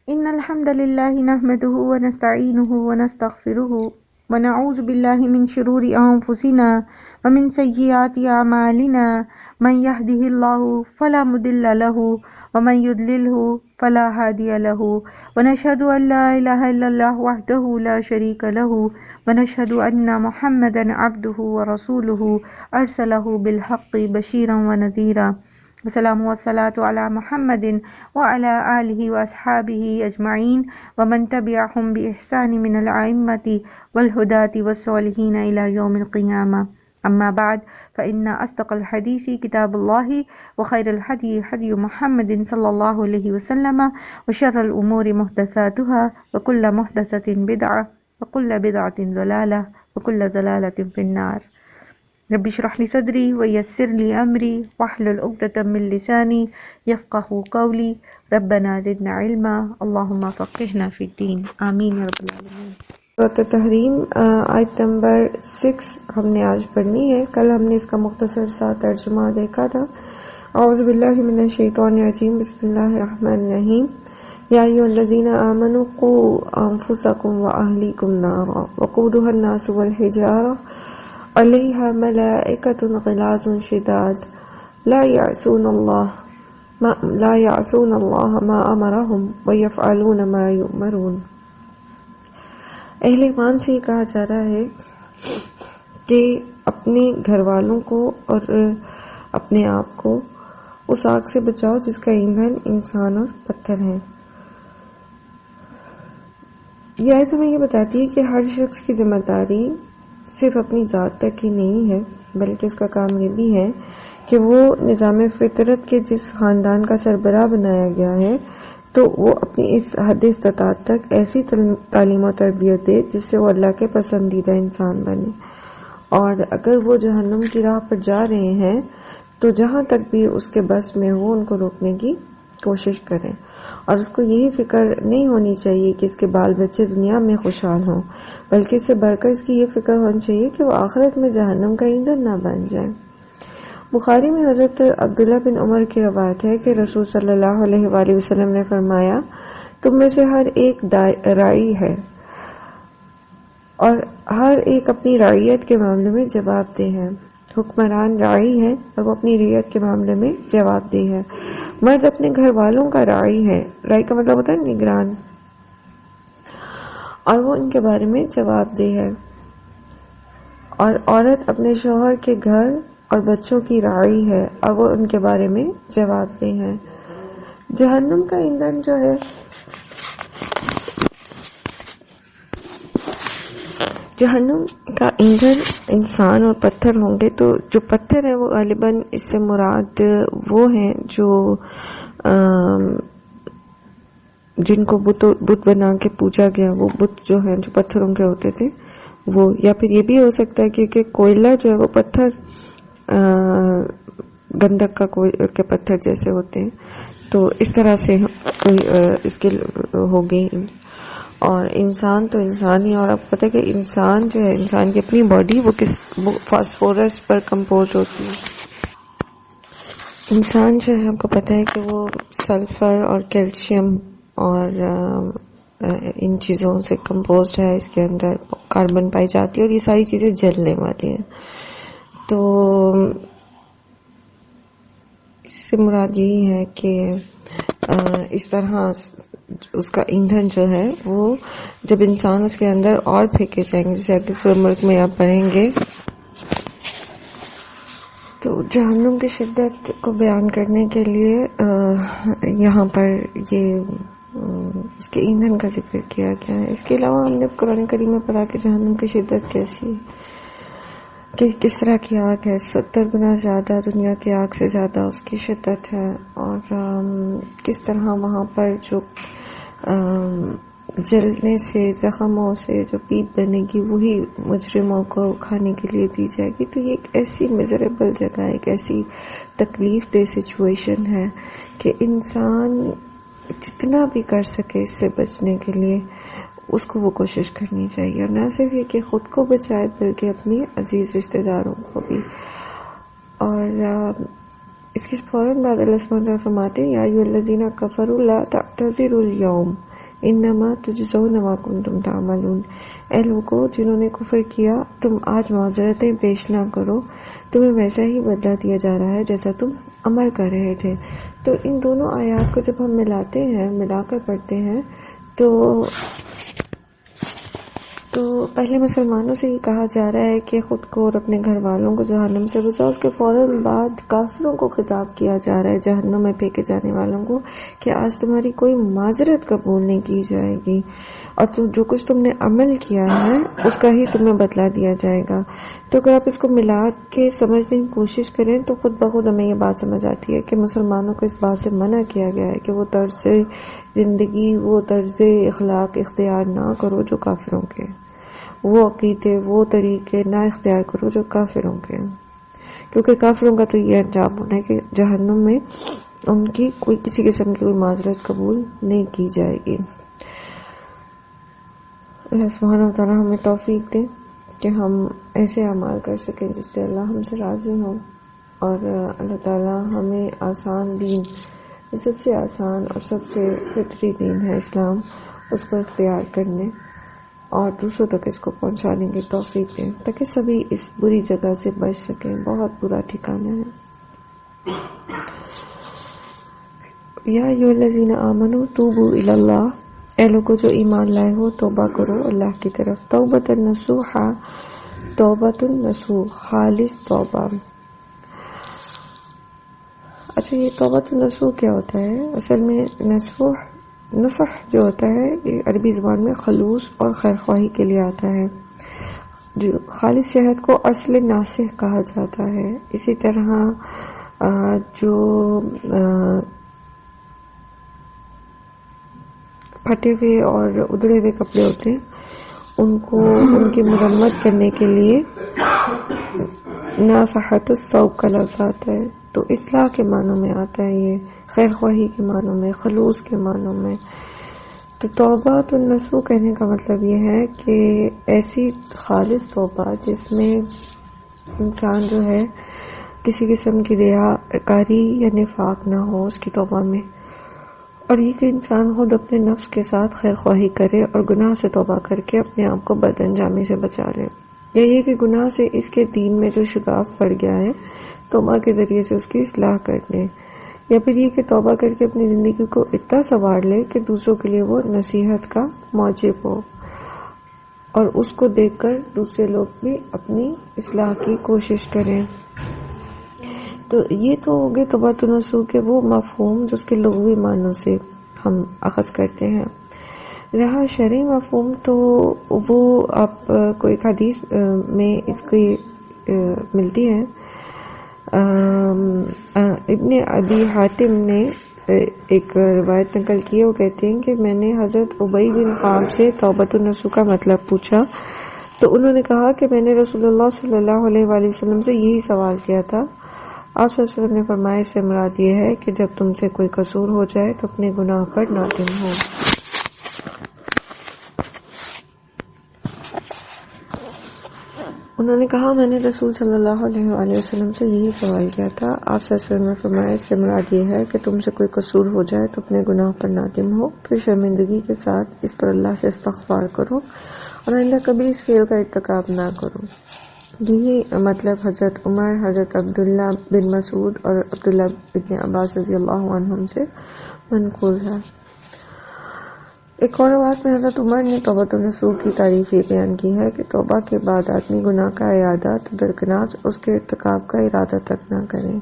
إن الحمد لله نحمده ونستعينه ونستغفره ونعوذ بالله من شرور أنفسنا ومن سيئات أعمالنا من يهده الله فلا مضل له ومن يضلله فلا هادي له ونشهد أن لا إله إلا الله وحده لا شريك له ونشهد أن محمدا عبده ورسوله أرسله بالحق بشيرا ونذيرا والسلام والصلاة على محمد وعلى آله وأصحابه أجمعين ومن تبعهم بإحسان من الأئمة والهداة والصالحين إلى يوم القيامة. أما بعد فإن أصدق الحديث كتاب الله وخير الهدي هدي محمد صلى الله عليه وسلم وشر الأمور محدثاتها وكل محدثة بدعة وكل بدعة ضلالة وكل ضلالة في النار. رب اشرح لي صدري ويسر لي أمري واحلل عقدة من لساني يفقهوا قولي ربنا زدنا علما اللهم فقهنا في الدين آمین یا رب العالمین. سورۃ التحریم آیت نمبر 6 ہم نے آج پڑھنی ہے. کل ہم نے اس کا مختصر سا ترجمہ دیکھا تھا. اعوذ باللہ من الشیطان الرجیم بسم اللہ الرحمن الرحیم. یا ایھا الذین آمنوا قوا انفسکم واہلیکم نارا وقودها الناس والحجارہ علیہا ملائکۃ غلاظ شداد لا یعصون اللہ ما امرہم ویفعلون ما یؤمرون. اہل ایمان سے یہ کہا جا رہا ہے کہ اپنے گھر والوں کو اور اپنے آپ کو اس آگ سے بچاؤ جس کا ایندھن انسان اور پتھر ہے. یہ آیت ہمیں یہ بتاتی ہے کہ ہر شخص کی ذمہ داری صرف اپنی ذات تک ہی نہیں ہے بلکہ اس کا کام یہ بھی ہے کہ وہ نظام فطرت کے جس خاندان کا سربراہ بنایا گیا ہے تو وہ اپنی اس حد استطاعت تک ایسی تعلیم و تربیت دے جس سے وہ اللہ کے پسندیدہ انسان بنے. اور اگر وہ جہنم کی راہ پر جا رہے ہیں تو جہاں تک بھی اس کے بس میں ہو ان کو روکنے کی کوشش کریں. اور اس کو یہی فکر نہیں ہونی چاہیے کہ اس کے بال بچے دنیا میں خوشحال ہوں بلکہ اس سے بڑھ کر اس کی یہ فکر ہونی چاہیے کہ وہ آخرت میں جہنم کا ایندھن نہ بن جائے. بخاری میں حضرت عبداللہ بن عمر کی روایت ہے کہ رسول صلی اللہ علیہ وآلہ وسلم نے فرمایا تم میں سے ہر ایک راعی ہے اور ہر ایک اپنی رعیت کے معاملے میں جواب دہ ہے. حکمران راعی ہے اور وہ اپنی رعیت کے معاملے میں جواب دہ ہے. مرد اپنے گھر والوں کا راعی ہے. راعی کا مطلب ہوتا ہے نگران, اور وہ ان کے بارے میں جواب دہ ہے. اور عورت اپنے شوہر کے گھر اور بچوں کی راعی ہے اور وہ ان کے بارے میں جواب دہ ہے. جہنم کا ایندھن جو ہے جہنم کا ایندھن انسان اور پتھر ہوں گے. تو جو پتھر ہیں وہ غالباً اس سے مراد وہ ہیں جو جن کو بت بنا کے پوجا گیا, وہ بت جو ہیں جو پتھروں کے ہوتے تھے وہ, یا پھر یہ بھی ہو سکتا ہے کہ کوئلہ جو ہے وہ پتھر گندک کے پتھر جیسے ہوتے ہیں, تو اس طرح سے اس کے ہوگی. اور انسان تو انسان ہی, اور آپ پتہ ہے کہ انسان جو ہے انسان کی اپنی باڈی وہ فاسفورس پر کمپوز ہوتی ہے. انسان جو ہے آپ کو پتہ ہے کہ وہ سلفر اور کیلشیم اور ان چیزوں سے کمپوزڈ ہے. اس کے اندر کاربن پائی جاتی ہے اور یہ ساری چیزیں جلنے والی ہیں. تو اس سے مراد یہی ہے کہ اس طرح اس کا ایندھن جو ہے وہ جب انسان اس کے اندر اور پھینکے جائیں گے, جیسے آگے سورہ ملک میں آپ پڑھیں گے, تو جہنم کی شدت کو بیان کرنے کے لیے یہاں پر یہ اس کے ایندھن کا ذکر کیا گیا ہے. اس کے علاوہ ہم نے قرآن کریم میں پڑھا کہ جہنم کی شدت کیسی ہے, کہ کس طرح کی آگ ہے. 70 گنا زیادہ دنیا کی آگ سے زیادہ اس کی شدت ہے. اور کس طرح وہاں پر جو جلنے سے زخموں سے جو پیپ بنے گی وہی مجرموں کو کھانے کے لیے دی جائے گی. تو یہ ایک ایسی میزریبل جگہ ہے, ایک ایسی تکلیف دہ سچویشن ہے کہ انسان جتنا بھی کر سکے اس سے بچنے کے لیے اس کو وہ کوشش کرنی چاہیے. اور نہ صرف یہ کہ خود کو بچائے بلکہ اپنی عزیز رشتہ داروں کو بھی. اور اس کے فوراً بعد اللہ سبحانہ وتعالیٰ فرماتے ہیں یا ایھا الذین کفروا لا تعتذروا اليوم انما تجزون ما کنتم تعملون، اے لوگوں جنہوں نے کفر کیا تم آج معذرتیں پیش نہ کرو، تمہیں ویسا ہی بدلہ دیا جا رہا ہے جیسا تم عمل کر رہے تھے۔ تو ان دونوں آیات کو جب ہم ملاتے ہیں، ملا کر پڑھتے ہیں، تو پہلے مسلمانوں سے یہ کہا جا رہا ہے کہ خود کو اور اپنے گھر والوں کو جہنم سے بچاؤ، اس کے فوراً بعد کافروں کو خطاب کیا جا رہا ہے، جہنم میں پھینکے جانے والوں کو، کہ آج تمہاری کوئی معذرت قبول نہیں کی جائے گی، اور جو کچھ تم نے عمل کیا ہے اس کا ہی تمہیں بدلہ دیا جائے گا۔ تو اگر آپ اس کو ملا کے سمجھنے کی کوشش کریں تو خود بخود ہمیں یہ بات سمجھ آتی ہے کہ مسلمانوں کو اس بات سے منع کیا گیا ہے کہ وہ طرز زندگی، وہ طرز اخلاق اختیار نہ کرو جو کافروں کے، وہ عقیدے، وہ طریقے نہ اختیار کرو جو کافروں کے، کیونکہ کافروں کا تو یہ انجام ہونا ہے کہ جہنم میں ان کی کوئی کسی قسم کی کوئی معذرت قبول نہیں کی جائے گی۔ اللہ سبحانہ و تعالیٰ ہمیں توفیق دے کہ ہم ایسے اعمال کر سکیں جس سے اللہ ہم سے راضی ہوں، اور اللہ تعالیٰ ہمیں آسان دین، سب سے آسان اور سب سے فطری دین ہے اسلام، اس کو اختیار کرنے اور دوسروں تک اس کو پہنچانے کی توفیق دیں تاکہ سبھی اس بری جگہ سے بچ سکیں، بہت برا ٹھکانہ ہے۔ یا ایھا الذین آمنوا توبوا الی اللہ، اے لوگوں جو ایمان لائے ہو توبہ کرو اللہ کی طرف، توبۃ نصوحا، توبۃ نصوح، خالص توبہ۔ اچھا، یہ توبۃ نصوح کیا ہوتا ہے؟ اصل میں نصح جو ہوتا ہے یہ عربی زبان میں خلوص اور خیرخواہی کے لیے آتا ہے۔ جو خالص شہد کو اصل ناصح کہا جاتا ہے۔ اسی طرح جو پھٹے ہوئے اور ادھڑے ہوئے کپڑے ہوتے ہیں ان کو ان کی مرمت کرنے کے لیے ناصحۃ الثوب کا لفظ آتا ہے، تو اصلاح کے معنوں میں آتا ہے، یہ خیر خواہی کے معنوں میں، خلوص کے معنوں میں۔ تو توبہ النصوح کہنے کا مطلب یہ ہے کہ ایسی خالص توبہ جس میں انسان جو ہے کسی قسم کی ریاکاری یا نفاق نہ ہو اس کی توبہ میں، اور یہ کہ انسان خود اپنے نفس کے ساتھ خیر خواہی کرے اور گناہ سے توبہ کر کے اپنے آپ کو بد انجامی سے بچا لے، یا یہ کہ گناہ سے اس کے دین میں جو شگاف پڑ گیا ہے توبہ کے ذریعے سے اس کی اصلاح کر لے، یا پھر یہ کہ توبہ کر کے اپنی زندگی کو اتنا سنوار لے کہ دوسروں کے لیے وہ نصیحت کا موجب ہو، اور اس کو دیکھ کر دوسرے لوگ بھی اپنی اصلاح کی کوشش کریں۔ تو یہ تو ہو گئے توبۃ النصوح کے وہ مفہوم جس کے لغوی معنوں سے ہم اخذ کرتے ہیں۔ رہا شرعی مفہوم تو وہ آپ کو ایک حدیث میں اس کی ملتی ہے۔ ابن ابی حاتم نے ایک روایت نقل کی ہے، وہ کہتے ہیں کہ میں نے حضرت ابی بن کعب سے توبۃ النصوح کا مطلب پوچھا، تو انہوں نے کہا کہ میں نے رسول اللہ صلی اللہ علیہ وآلہ وسلم سے یہی سوال کیا تھا۔ آپ صلی اللہ علیہ وسلم نے فرمایا اس سے مراد یہ ہے کہ جب تم سے کوئی قصور ہو جائے تو اپنے گناہ پر نادم ہو۔ انہوں نے کہا میں نے رسول صلی اللہ علیہ وآلہ وسلم سے یہی سوال کیا تھا، آپ صلی اللہ علیہ وسلم نے فرمایا اس سے مراد یہ ہے کہ تم سے کوئی قصور ہو جائے تو اپنے گناہ پر نادم ہو، پھر شرمندگی کے ساتھ اس پر اللہ سے استغفار کرو اور آئندہ کبھی اس فعل کا ارتکاب نہ کرو۔ یہی مطلب حضرت عمر، حضرت عبداللہ بن مسعود اور عبداللہ بن عباس رضی اللہ عنہم سے منقول ہے۔ ایک اور روایت میں حضرت عمر نے توبۃ النصوح کی تعریف یہ بیان کی ہے کہ توبہ کے بعد آدمی گناہ کا ارادہ تدرکنات اس کے ارتکاب کا ارادہ تک نہ کرے۔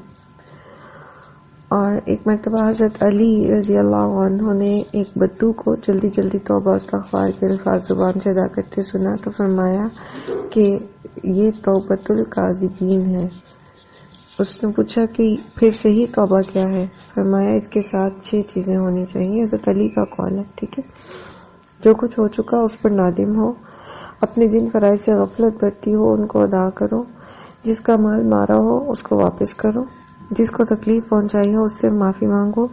اور ایک مرتبہ حضرت علی رضی اللہ عنہ نے ایک بدو کو جلدی جلدی توبہ استغفار کے الفاظ زبان سے ادا کرتے سنا تو فرمایا کہ یہ توبۃ الکاذبین ہے۔ اس نے پوچھا کہ پھر صحیح توبہ کیا ہے؟ فرمایا اس کے ساتھ 6 چیزیں ہونی چاہیے۔ حضرت علی کا قول ہے، ٹھیک ہے، جو کچھ ہو چکا اس پر نادم ہو، اپنے جن فرائض سے غفلت برتی ہو ان کو ادا کرو، جس کا مال مارا ہو اس کو واپس کرو، جس کو تکلیف پہنچائی ہو اس سے معافی مانگو،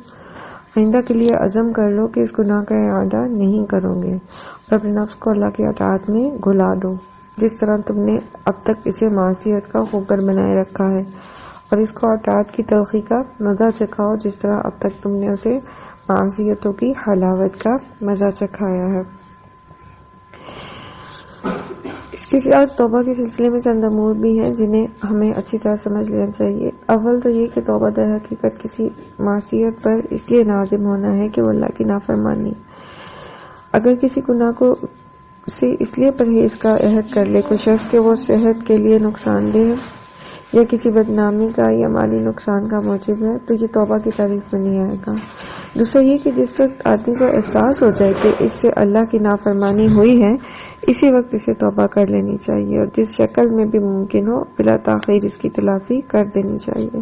آئندہ کے لیے عزم کر لو کہ اس گناہ کا اعادہ نہیں کرو گے، اور اپنے نفس کو اللہ کی اطاعت میں گھلا دو جس طرح تم نے اب تک اسے معصیت کا خوگر بنائے رکھا ہے، اور اس کو اطاعت کی تلخی کا مزہ چکھاؤ جس طرح اب تک تم نے اسے معصیتوں کی حلاوت کا مزہ چکھایا ہے۔ اس کے ساتھ توبہ کے سلسلے میں چند امور بھی ہیں جنہیں ہمیں اچھی طرح سمجھ لینا چاہیے۔ اول تو یہ کہ توبہ در حقیقت کسی معصیت پر اس لیے نازم ہونا ہے کہ وہ اللہ کی نافرمانی۔ اگر کسی گناہ کو سے اس لیے پرہیز کا عہد کر لے کوئی شخص کہ وہ صحت کے لیے نقصان دہ ہے یا کسی بدنامی کا یا مالی نقصان کا موجب ہے تو یہ توبہ کی تعریف میں نہیں آئے گا۔ دوسرا یہ کہ جس وقت آدمی کو احساس ہو جائے کہ اس سے اللہ کی نافرمانی ہوئی ہے اسی وقت اسے توبہ کر لینی چاہیے اور جس شکل میں بھی ممکن ہو بلا تاخیر اس کی تلافی کر دینی چاہیے۔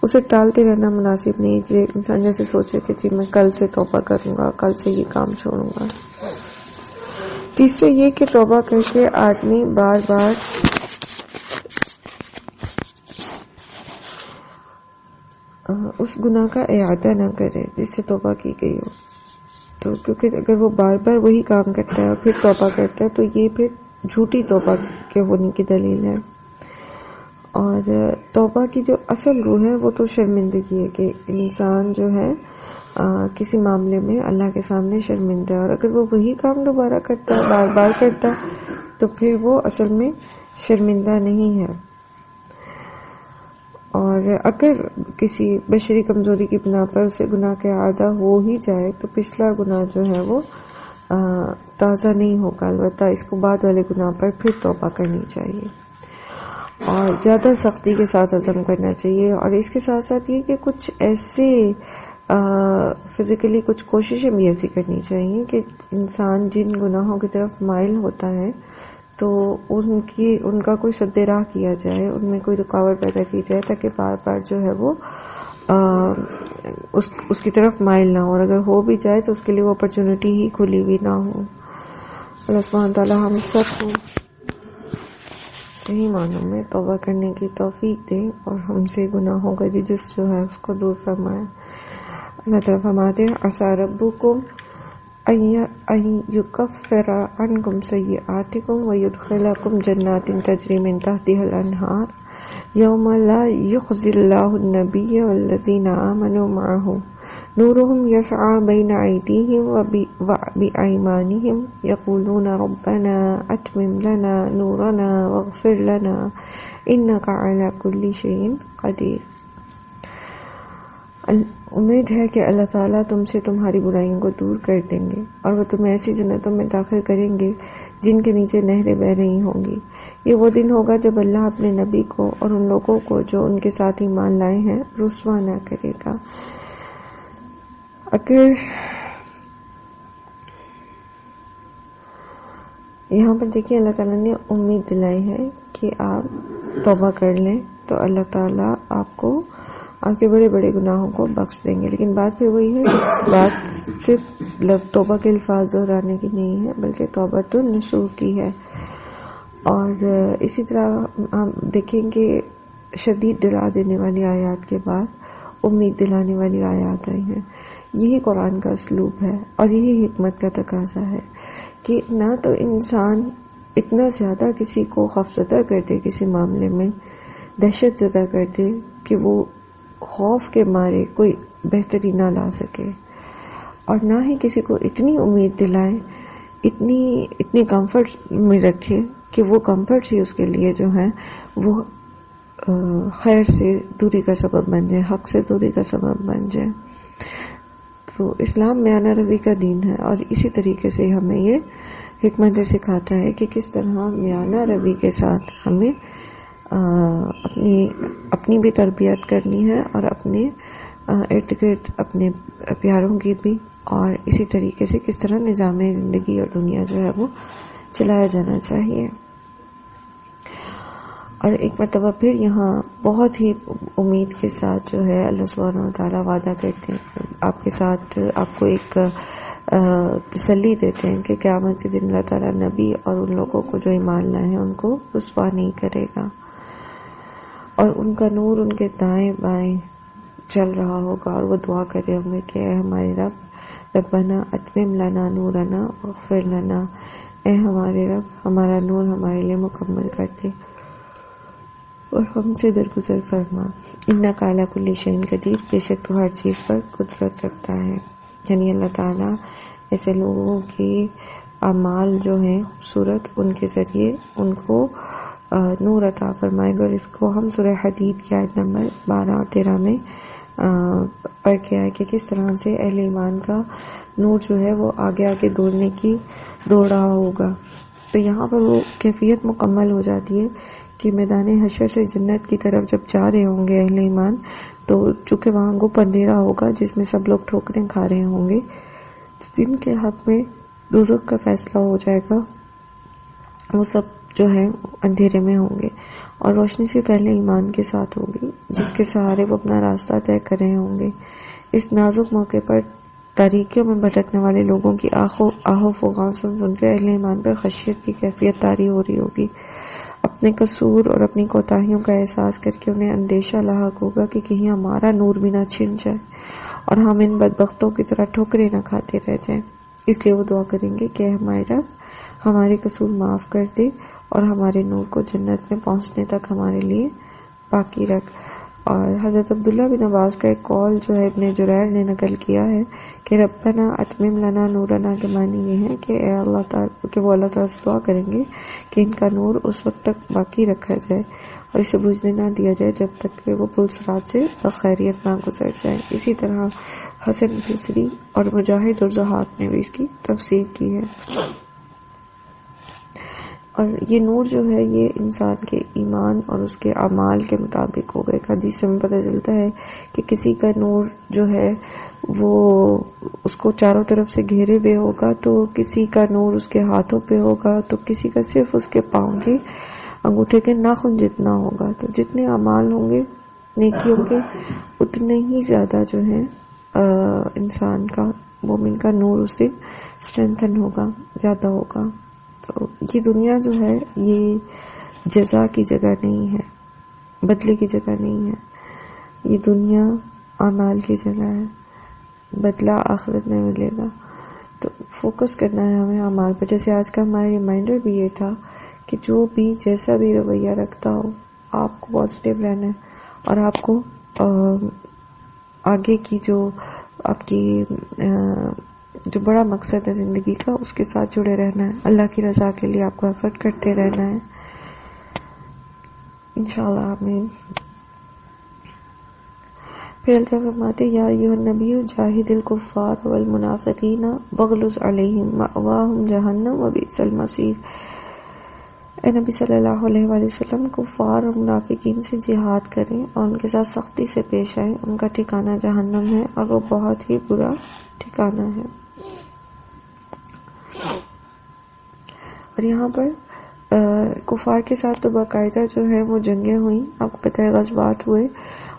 اسے ٹالتے رہنا مناسب نہیں کہ انسان جیسے سوچے کہ جی میں کل سے توبہ کروں گا، کل سے یہ کام چھوڑوں گا۔ تیسرا یہ کہ توبہ کر کے آدمی بار بار اس گناہ کا اعادہ نہ کرے جس سے توبہ کی گئی ہو، تو کیونکہ اگر وہ بار بار وہی کام کرتا ہے اور پھر توبہ کرتا ہے تو یہ پھر جھوٹی توبہ کے ہونے کی دلیل ہے۔ اور توبہ کی جو اصل روح ہے وہ تو شرمندگی ہے کہ انسان جو ہے کسی معاملے میں اللہ کے سامنے شرمندہ ہے، اور اگر وہ وہی کام دوبارہ کرتا ہے، بار بار کرتا ہے، تو پھر وہ اصل میں شرمندہ نہیں ہے۔ اور اگر کسی بشری کمزوری کی بنا پر اسے گناہ کا اعادہ ہو ہی جائے تو پچھلا گناہ جو ہے وہ تازہ نہیں ہوگا، البتہ اس کو بعد والے گناہ پر پھر توبہ کرنی چاہیے اور زیادہ سختی کے ساتھ عزم کرنا چاہیے۔ اور اس کے ساتھ ساتھ یہ کہ کچھ ایسے فزیکلی کچھ کوششیں بھی ایسی کرنی چاہیے کہ انسان جن گناہوں کی طرف مائل ہوتا ہے تو ان کا کوئی سد راہ کیا جائے، ان میں کوئی رکاوٹ پیدا کی جائے تاکہ بار بار جو ہے وہ اس کی طرف مائل نہ ہو، اور اگر ہو بھی جائے تو اس کے لیے وہ اپرچونٹی ہی کھلی ہوئی نہ ہو۔ اللہ سبحانہ تعالیٰ ہم سب کو صحیح معنوں میں توبہ کرنے کی توفیق دے اور ہم سے گناہوں کا رجس جو ہے اس کو دور فرمائے۔ اللہ تعالیٰ فرماتے ہیں عسیٰ ربکم ان یکفر عنکم سیئاتکم ویدخلکم جنات تجری من تحتها الانہار یوم لا یخزی اللہ النبی والذین آمنوا معہ نورهم یسعی بین ایدیہم وبایمانہم یقولون ربنا اتمم لنا نورنا واغفر لنا انک علی کل شیء قدیر۔ امید ہے کہ اللہ تعالیٰ تم سے تمہاری برائیوں کو دور کر دیں گے اور وہ تمہیں ایسی جنتوں میں داخل کریں گے جن کے نیچے نہریں بہہ رہی ہوں گی۔ یہ وہ دن ہوگا جب اللہ اپنے نبی کو اور ان لوگوں کو جو ان کے ساتھ ایمان لائے ہیں رسوا نہ کرے گا۔ اگر یہاں پر دیکھیں اللہ تعالیٰ نے امید دلائی ہے کہ آپ توبہ کر لیں تو اللہ تعالیٰ آپ کو آپ کے بڑے بڑے گناہوں کو بخش دیں گے، لیکن بات پھر وہی ہے کہ بات صرف توبہ کے الفاظ دہرانے کی نہیں ہے بلکہ توبۃ النصوح کی ہے۔ اور اسی طرح ہم دیکھیں کہ شدید ڈرا دینے والی آیات کے بعد امید دلانے والی آیات آئی ہیں۔ یہی قرآن کا اسلوب ہے اور یہی حکمت کا تقاضا ہے کہ نہ تو انسان اتنا زیادہ کسی کو خوفزدہ کر دے، کسی معاملے میں دہشت زدہ کر دے کہ وہ خوف کے مارے کوئی بہتری نہ لا سکے، اور نہ ہی کسی کو اتنی امید دلائے، اتنی کمفرٹ میں رکھے کہ وہ کمفرٹ ہی اس کے لیے جو ہے وہ خیر سے دوری کا سبب بن جائے، حق سے دوری کا سبب بن جائے۔ تو اسلام میانہ روی کا دین ہے اور اسی طریقے سے ہمیں یہ حکمت سکھاتا ہے کہ کس طرح میانہ روی کے ساتھ ہمیں اپنی بھی تربیت کرنی ہے اور اپنے ارد گرد اپنے پیاروں کی بھی، اور اسی طریقے سے کس طرح نظام زندگی اور دنیا جو ہے وہ چلایا جانا چاہیے۔ اور ایک مرتبہ پھر یہاں بہت ہی امید کے ساتھ جو ہے اللہ سبحانہ و تعالیٰ وعدہ کرتے ہیں آپ کے ساتھ، آپ کو ایک تسلی دیتے ہیں کہ قیامت کے دن اللہ تعالیٰ نبی اور ان لوگوں کو جو ایمان لائے ہیں ان کو رسوا نہیں کرے گا، اور ان کا نور ان کے دائیں بائیں چل رہا ہوگا اور وہ دعا کر رہے ہوں گے کہ اے ہمارے رب ربنا اتمم لنا نورنا واغفر لنا، اے ہمارے رب ہمارا نور ہمارے لیے مکمل کر دے اور ہم سے درگزر فرما، انک علی کل شیء قدیر، بے شک تو ہر چیز پر قدرت رکھتا ہے۔ یعنی اللہ تعالیٰ ایسے لوگوں کے اعمال جو ہیں خوبصورت، ان کے ذریعے ان کو نور عطا فرمائے گا. اور اس کو ہم سورہ حدید کی آیت نمبر 12 اور 13 میں پڑھ کے آئے کہ کس طرح سے اہل ایمان کا نور جو ہے وہ آگے آگے دوڑ رہا ہوگا. تو یہاں پر وہ کیفیت مکمل ہو جاتی ہے کہ میدان حشر سے جنت کی طرف جب جا رہے ہوں گے اہل ایمان، تو چونکہ وہاں گھپ اندھیرا ہوگا جس میں سب لوگ ٹھوکریں کھا رہے ہوں گے، جن کے حق میں دوزخ کا فیصلہ ہو جائے گا وہ سب جو ہے اندھیرے میں ہوں گے، اور روشنی سے پہلے ایمان کے ساتھ ہوگی جس کے سہارے وہ اپنا راستہ طے کر رہے ہوں گے. اس نازک موقع پر تاریکیوں میں بھٹکنے والے لوگوں کی آہو فغان سن کر اہل ایمان پر خشیت کی کیفیت طاری ہو رہی ہوگی. اپنے قصور اور اپنی کوتاہیوں کا احساس کر کے انہیں اندیشہ لاحق ہوگا کہ کہیں ہمارا نور بھی نہ چھن جائے اور ہم ان بدبختوں کی طرح ٹھوکریں نہ کھاتے رہ جائیں. اس لیے وہ دعا کریں گے کہ ہمارے رب ہمارے قصور معاف کر دے اور ہمارے نور کو جنت میں پہنچنے تک ہمارے لیے باقی رکھ. اور حضرت عبداللہ بن عباس کا ایک قول جو ہے ابن جریر نے نقل کیا ہے کہ ربنا اتمم لنا نورنا کے معنی یہ ہے کہ اے اللہ تعالیٰ کہ وہ اللہ تعالیٰ سے دعا کریں گے کہ ان کا نور اس وقت تک باقی رکھا جائے اور اسے بجھنے نہ دیا جائے جب تک کہ وہ پل صراط سے بخیریت نہ گزر جائے. اسی طرح حسن بصری اور مجاہد اور ضحاک نے بھی اس کی تفسیر کی ہے. اور یہ نور جو ہے یہ انسان کے ایمان اور اس کے اعمال کے مطابق ہوگا. ایک حدیث سے ہمیں پتہ چلتا ہے کہ کسی کا نور جو ہے وہ اس کو چاروں طرف سے گھیرے ہوئے ہوگا، تو کسی کا نور اس کے ہاتھوں پہ ہوگا، تو کسی کا صرف اس کے پاؤں کے انگوٹھے کے ناخن جتنا ہوگا. تو جتنے اعمال ہوں گے نیکیوں کے اتنے ہی زیادہ جو ہے انسان کا مومن کا نور اس سے اسٹرینتھن ہوگا، زیادہ ہوگا. تو یہ دنیا جو ہے یہ جزا کی جگہ نہیں ہے، بدلے کی جگہ نہیں ہے. یہ دنیا اعمال کی جگہ ہے، بدلہ آخرت میں ملے گا. تو فوکس کرنا ہے ہمیں اعمال پر. جیسے آج کا ہمارا ریمائنڈر بھی یہ تھا کہ جو بھی جیسا بھی رویہ رکھتا ہو آپ کو پازیٹیو رہنا ہے اور آپ کو آگے کی جو آپ کی جو بڑا مقصد ہے زندگی کا اس کے ساتھ جڑے رہنا ہے. اللہ کی رضا کے لیے آپ کو ایفرٹ کرتے رہنا ہے انشاءاللہ. آمین. پھر اللہ فرماتے یا ایھا النبی جاہد الکفار والمنافقین واغلظ علیہم مأواہم جہنم وبئس المصیر. اے نبی صلی اللہ علیہ وآلہ وسلم کفار اور منافقین سے جہاد کریں اور ان کے ساتھ سختی سے پیش آئیں. ان کا ٹھکانہ جہنم ہے اور وہ بہت ہی برا ٹھکانہ ہے. اور یہاں پر کفار کے ساتھ تو باقاعدہ جو ہے وہ جنگیں ہوئیں، آپ کو پتہ ہے غزوات ہوئے،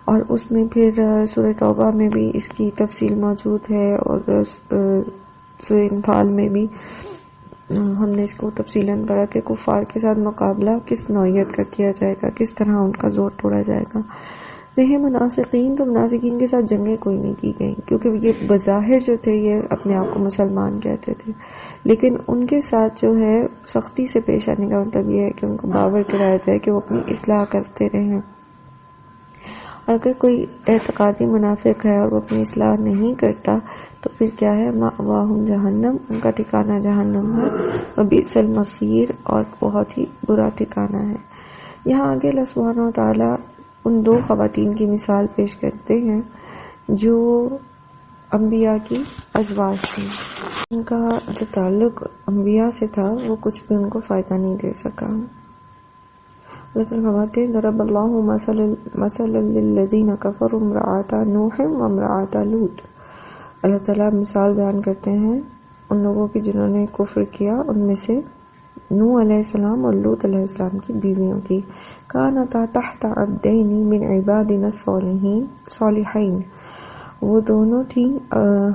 اور اس میں پھر سورہ توبہ میں بھی اس کی تفصیل موجود ہے اور سورہ انفال میں بھی ہم نے اس کو تفصیلاً پڑھا کہ کفار کے ساتھ مقابلہ کس نوعیت کا کیا جائے گا، کس طرح ان کا زور توڑا جائے گا. رہے منافقین تو منافقین کے ساتھ جنگیں کوئی نہیں کی گئیں کیونکہ یہ بظاہر جو تھے یہ اپنے آپ کو مسلمان کہتے تھے، لیکن ان کے ساتھ جو ہے سختی سے پیش آنے کا مطلب یہ ہے کہ ان کو باور کرایا جائے کہ وہ اپنی اصلاح کرتے رہیں. اور اگر کوئی اعتقادی منافق ہے اور وہ اپنی اصلاح نہیں کرتا تو پھر کیا ہے مأواہم جہنم، ان کا ٹھکانہ جہنم ہے، وبئس المصیر اور بہت ہی برا ٹھکانہ ہے. یہاں آگے اللہ سبحانہ و تعالیٰ ان دو خواتین کی مثال پیش کرتے ہیں جو انبیاء کی ازواج تھیں. ان کا جو تعلق انبیاء سے تھا وہ کچھ بھی ان کو فائدہ نہیں دے سکا. اللہ تعالیٰ فرماتے ہیں ضرب اللہ مثلا للذین کفروا امرأۃ نوح وامرأۃ لوط. اللہ تعالیٰ مثال بیان کرتے ہیں ان لوگوں کی جنہوں نے کفر کیا، ان میں سے نوح علیہ السلام اور لوط علیہ السلام کی بیویوں کی. کانتا تحت عبدین من عبادنا الصالحین، وہ دونوں تھیں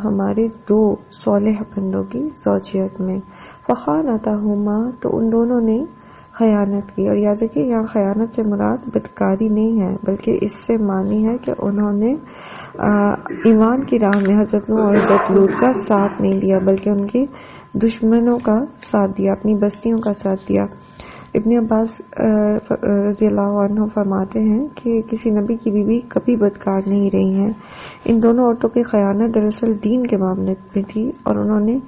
ہمارے دو صالح بندوں کی زوجیت میں. فخانتہما، تو ان دونوں نے خیانت کی. اور یاد رکھیے یہاں خیانت سے مراد بدکاری نہیں ہے بلکہ اس سے معنی ہے کہ انہوں نے ایمان کی راہ میں حضرت نوح اور حضرت لوط کا ساتھ نہیں دیا بلکہ ان کے دشمنوں کا ساتھ دیا، اپنی بستیوں کا ساتھ دیا. ابن عباس رضی اللہ عنہ فرماتے ہیں کہ کسی نبی کی بیوی کبھی بدکار نہیں رہی ہیں. ان دونوں عورتوں کی خیانت دراصل دین کے معاملے میں تھی، اور انہوں نے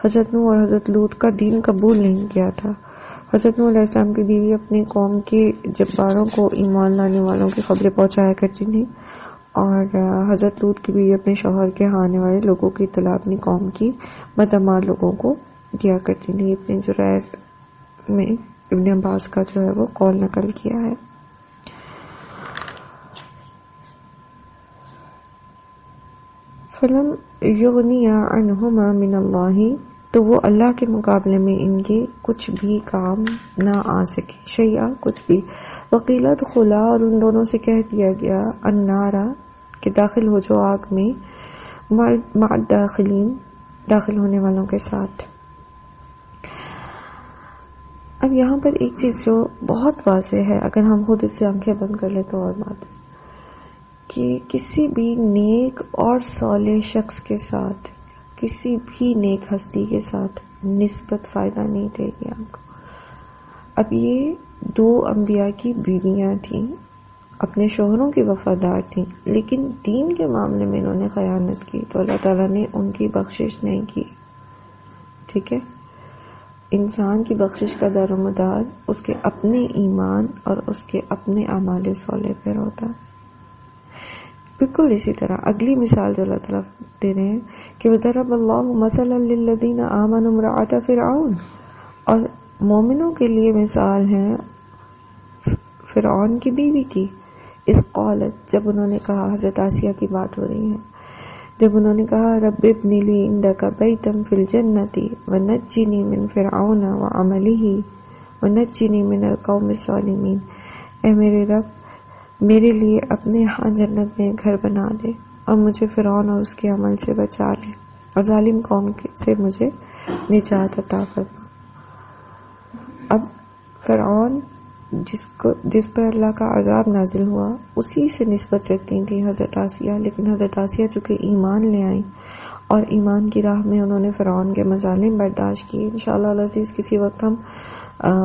حضرت نوح اور حضرت لوط کا دین قبول نہیں کیا تھا. حضرت نوح علیہ السلام کی بیوی اپنے قوم کے جباروں کو ایمان لانے والوں کی خبریں پہنچایا کرتی تھی، اور حضرت لوط کی بیوی اپنے شوہر کے ہاں آنے والے لوگوں کی اطلاع اپنی قوم کی بدعمال لوگوں کو دیا کرتی تھی. ابن جریر میں ابن عباس کا جو ہے وہ قول نقل کیا ہے. فلم یغنی عنہما من اللہ، تو وہ اللہ کے مقابلے میں ان کے کچھ بھی کام نہ آ سکے، شیئا کچھ بھی. وقیل ادخلا، اور ان دونوں سے کہہ دیا گیا النارا کہ داخل ہو جو آگ میں، مع الداخلین داخل ہونے والوں کے ساتھ. اب یہاں پر ایک چیز جو بہت واضح ہے، اگر ہم خود اس سے آنکھیں بند کر لیں تو اور بات ہے کہ کسی بھی نیک اور صالح شخص کے ساتھ، کسی بھی نیک ہستی کے ساتھ نسبت فائدہ نہیں دے گی آپ کو. اب یہ دو انبیاء کی بیویاں تھیں، اپنے شوہروں کی وفادار تھیں، لیکن دین کے معاملے میں انہوں نے خیانت کی تو اللہ تعالیٰ نے ان کی بخشش نہیں کی. ٹھیک ہے، انسان کی بخشش کا دار و مدار اس کے اپنے ایمان اور اس کے اپنے اعمال صالح پر ہوتا ہے. بالکل اسی طرح اگلی مثال جو اللہ تعالیٰ دے رہے ہیں کہ وَضَرَبَ اللَّهُ مَثَلًا لِّلَّذِينَ آمَنُوا امْرَأَتَ فِرْعَوْنَ، اور مومنوں کے لیے مثال ہے فرعون کی بیوی کی. اس قالت، جب انہوں نے کہا، حضرت آسیہ کی بات ہو رہی ہے، جب انہوں نے کہا رب ابن لی عندک بیتا فی الجنت ونجنی من فرعون وعملہ ونجنی من القوم الظالمین، اے میرے رب میرے لیے اپنے ہاں جنت میں گھر بنا دے اور مجھے فرعون اور اس کے عمل سے بچا لے اور ظالم قوم سے مجھے نجات عطا فرما. اب فرعون جس پر اللہ کا عذاب نازل ہوا اسی سے نسبت رکھتی تھی حضرت آسیہ، لیکن حضرت آسیہ چونکہ ایمان لے آئیں اور ایمان کی راہ میں انہوں نے فرعون کے مظالم برداشت کیے. انشاءاللہ العزیز کسی وقت ہم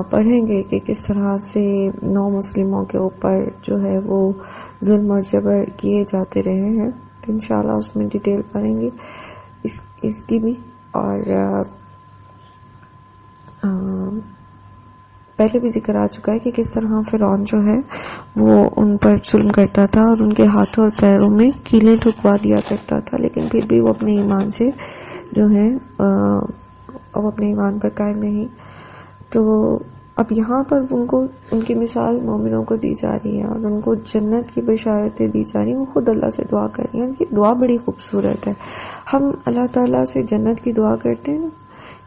پڑھیں گے کہ کس طرح سے نو مسلموں کے اوپر جو ہے وہ ظلم اور جبر کیے جاتے رہے ہیں، تو انشاءاللہ اس میں ڈیٹیل پڑھیں گے اس کی بھی. اور پہلے بھی ذکر آ چکا ہے کہ کس طرح فرعون جو ہے وہ ان پر ظلم کرتا تھا اور ان کے ہاتھوں اور پیروں میں کیلیں ٹھکوا دیا کرتا تھا، لیکن پھر بھی وہ اپنے ایمان سے جو ہے وہ اپنے ایمان پر قائم رہی. تو اب یہاں پر ان کی مثال مومنوں کو دی جا رہی ہے اور ان کو جنت کی بشارتیں دی جا رہی ہیں. وہ خود اللہ سے دعا کر رہی ہیں. ان کی دعا بڑی خوبصورت ہے. ہم اللہ تعالیٰ سے جنت کی دعا کرتے ہیں نا،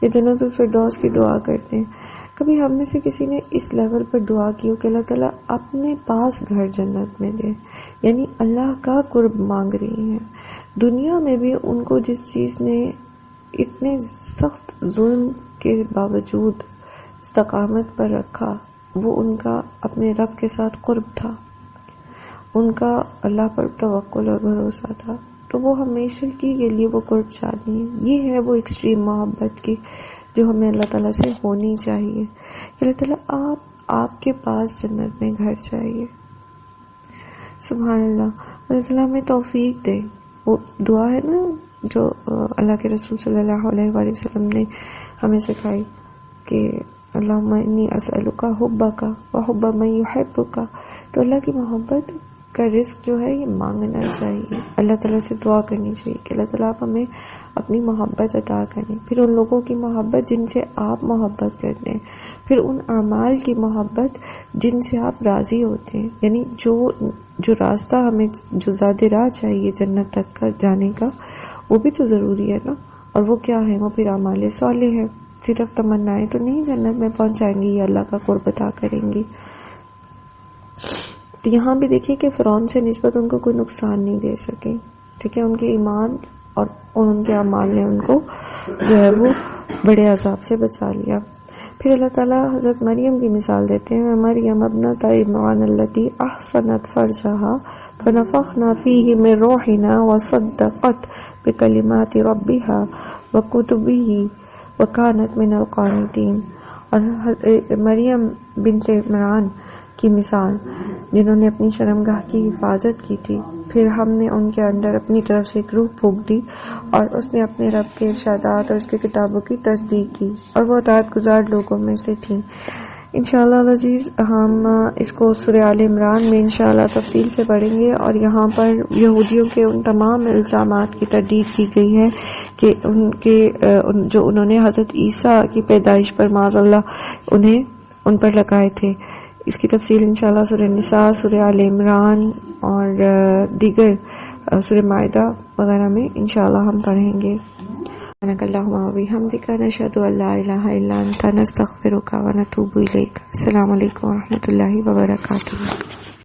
یا جنت الفردوس کی دعا کرتے ہیں. کبھی ہم میں سے کسی نے اس لیول پر دعا کی ہو کہ اللہ تعالیٰ اپنے پاس گھر جنت میں دے، یعنی اللہ کا قرب مانگ رہی ہیں. دنیا میں بھی ان کو جس چیز نے اتنے سخت ظلم کے باوجود استقامت پر رکھا وہ ان کا اپنے رب کے ساتھ قرب تھا، ان کا اللہ پر توکل اور بھروسہ تھا، تو وہ ہمیشہ کے لیے وہ قرب چاہتی ہیں. یہ ہے وہ ایکسٹریم محبت کی جو ہمیں اللہ تعالیٰ سے ہونی چاہیے کہ اللہ تعالیٰ آپ کے پاس جنت میں گھر چاہیے. سبحان اللہ. اللہ تعالیٰ ہمیں توفیق دے. وہ دعا ہے نا جو اللہ کے رسول صلی اللہ علیہ وآلہ وسلم نے ہمیں سکھائی کہ اللہم انی اسألک حبک وحب من یحبک. تو اللہ کی محبت کا رزق جو ہے یہ مانگنا چاہیے، اللہ تعالیٰ سے دعا کرنی چاہیے کہ اللہ تعالیٰ آپ ہمیں اپنی محبت عطا کریں. پھر ان لوگوں کی محبت جن سے آپ محبت کرتے ہیں، پھر ان اعمال کی محبت جن سے آپ راضی ہوتے ہیں. یعنی جو راستہ ہمیں جو زیادہ راہ چاہیے جنت تک کا جانے کا وہ بھی تو ضروری ہے نا. اور وہ کیا ہے؟ وہ پھر اعمال صالح ہے. صرف تمنائیں تو نہیں جنت میں پہنچائیں گی یا اللہ کا قرب عطا کریں گی. تو یہاں بھی دیکھیے کہ فرعون سے نسبت ان کو کوئی نقصان نہیں دے سکے. ٹھیک ہے، ان کے ایمان اور ان کے اعمال نے ان کو جو ہے وہ بڑے عذاب سے بچا لیا. پھر اللہ تعالیٰ حضرت مریم کی مثال دیتے ہیں. مریم ابنت عمران التی احصنت فرجها فنفخنا فیہ من روحنا وصدقت بکلمات ربها وکتبہ وکانت من القانتین. اور مریم بنت عمران کی مثال جنہوں نے اپنی شرمگاہ کی حفاظت کی تھی، پھر ہم نے ان کے اندر اپنی طرف سے ایک روح پھونک دی اور اس نے اپنے رب کے ارشادات اور اس کی کتابوں کی تصدیق کی اور وہ اطاعت گزار لوگوں میں سے تھیں۔ انشاءاللہ العزیز ہم اس کو سورہ آل عمران میں انشاءاللہ تفصیل سے پڑھیں گے، اور یہاں پر یہودیوں کے ان تمام الزامات کی تردید کی گئی ہے کہ جو انہوں نے حضرت عیسیٰ کی پیدائش پر معاذ اللہ ان پر لگائے تھے۔ اس کی تفصیل انشاءاللہ سورہ نساء، سورہ آل عمران اور دیگر سورہ مائدہ وغیرہ میں انشاءاللہ ہم پڑھیں گے۔ سبحانک اللہم و بحمدک، نشہد ان لا الہ الا انت، نستغفرک و نتوب الیک۔ السلام علیکم و رحمۃ اللہ وبرکاتہ۔